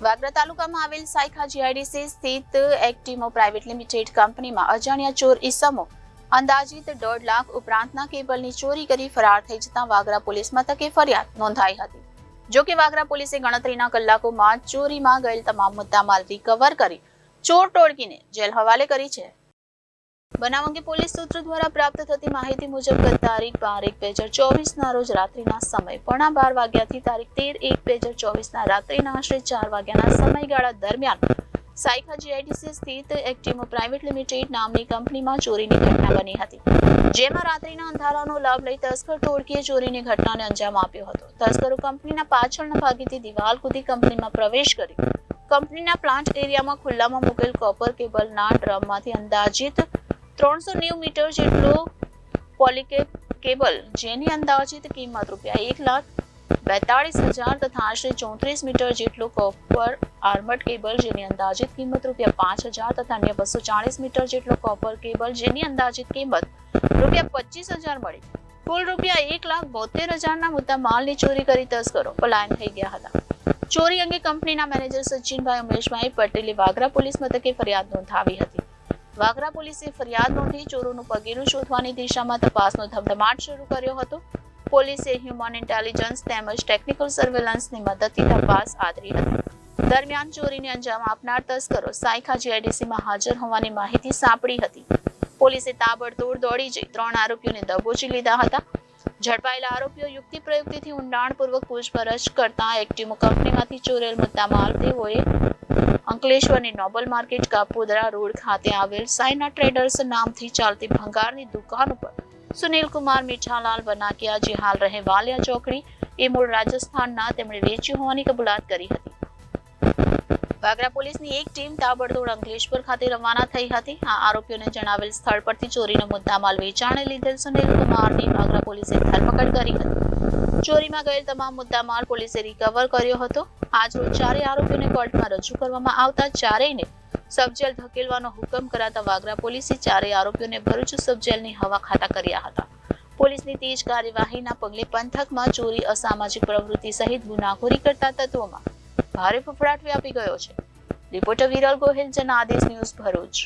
વાગરા તાલુકામાં આવેલ સાયખા જીઆઈડીસી સ્થિત એક્ટિમો પ્રાઇવેટ લિમિટેડ કંપનીમાં અજાણ્યા ચોર ઈસમો અંદાજિત 1.5 લાખ ઉપરાંતના કેબલની ચોરી કરી ફરાર થઈ જતા વાગરા પોલીસ મથકે ફરિયાદ નોંધાઈ હતી. જો કે વાગરા પોલીસે ગણતરીના કલાકોમાં ચોરીમાં ગયેલ તમામ મુદ્દામાલ રિકવર કરી ચોર ટોળકીને જેલ હવાલે કરી છે. બનાવ અંગે પોલીસ સૂત્રો દ્વારા પ્રાપ્ત થતી માહિતી મુજબ ગત તારીખ 12/1/2024ના રોજ રાત્રિના સમય 12:30 વાગ્યાથી તારીખ 13/1/2024ના રાત્રિના આશરે 4 વાગ્યાના સમયગાળા દરમિયાન સાયખા જીઆઈડીસી સ્થિત એક્ટિમો પ્રાઇવેટ લિમિટેડ નામની કંપનીમાં ચોરીની ઘટના બની હતી. જેમાં રાત્રિના અંધારાનો લાભ લઈ તસ્કર ટોળકીએ ચોરીની ઘટનાને અંજામ આપ્યો હતો. તસ્કરો કંપનીના પાછળના ભાગેથી દિવાલ કૂદી કંપનીમાં પ્રવેશ કરી કંપનીના પ્લાન્ટ એરિયામાં ખુલ્લામાં મૂકેલ કોપર કેબલના ડ્રમમાંથી અંદાજિત 390 મીટર જેટલો પોલીકેપ કેબલ જેની અંદાજિત કિંમત ₹1,42,000 તથા આશરે 34 મીટર જેટલો કોપર આર્મડ કેબલ જેની અંદાજિત કિંમત ₹5,000 તથા અન્ય 240 મીટર જેટલો કોપર કેબલ જેની અંદાજિત કિંમત ₹25,000 મળી કુલ ₹1,72,000ના મુદ્દા માલની ચોરી કરી તસ્કરો પલાયન થઈ ગયા હતા. ચોરી અંગે કંપનીના મેનેજર સચિનભાઈ ઉમેશભાઈ પટેલે વાગરા પોલીસ મથકે ફરિયાદ નોંધાવી હતી. વાગરા પોલીસે ફરિયાદ નોંધી ચોરોનું પગેરું શોધવાની દિશામાં તપાસનો ધમધમાટ શરૂ કર્યો હતો. પોલીસે હ્યુમન ઇન્ટેલિજન્સ તેમજ ટેકનિકલ સર્વેલન્સની મદદથી તપાસ આદરી હતી. દરમિયાન ચોરીને અંજામ આપનાર તસ્કરો સાયખા જીઆઈડીસીમાં હાજર હોવાની માહિતી સાંપડી હતી. પોલીસે તાબડતોડ દોડી જઈ 3 આરોપીઓને દબોચી લીધા હતા. ઝડપાયેલા આરોપીઓ યુક્તિ પ્રયુક્તિથી ઊંડાણપૂર્વક પૂછપરછ કરતા એક્ટિમો કંપનીમાંથી ચોરેલ મુદ્દામાલ તેઓએ અંકલેશ્વરની નોબલ માર્કેટ કાપોદરા રોડ ખાતે આવેલ સાયના ટ્રેડર્સ નામથી ચાલતી ભંગારની દુકાન ઉપર સુનિલકુમાર મીઠાલાલ બનાકિયા જે હાલ રહે વાલિયા ચોકડી એ મૂળ રાજસ્થાનના તેમણે વેચ્યું હોવાની કબૂલાત કરી હતી. વાગરા પોલીસની એક ટીમ તાબડતોડ અંકલેશ્વર ખાતે રવાના થઈ હતી. આ આરોપીઓને જણાવેલ સ્થળ પરથી ચોરીનો મુદ્દામાલ વેચાણે લીધેલ સુનિલકુમારની વાગરા પોલીસે ધરપકડ કરી હતી. ચોરીમાં ગયેલ તમામ મુદ્દામાલ પોલીસે રિકવર કર્યો હતો. આજ રોજ 4 આરોપીઓને કોર્ટમાં રજૂ કરવામાં આવતા ચારેયને સબજેલ ધકેલવાનો હુકમ કરાતા વાગરા પોલીસે 4 આરોપીઓને ભરૂચ સબજેલની હવા ખાતા કર્યા હતા. પોલીસની તેજ કાર્યવાહીના પગલે પંથકમાં ચોરી, અસામાજિક પ્રવૃત્તિ સહિત ગુનાખોરી કરતા તત્વોમાં ભારે ફફડાટ વ્યાપી ગયો છે. Reporter Viral Gohil, Janadesh news, Bharuch.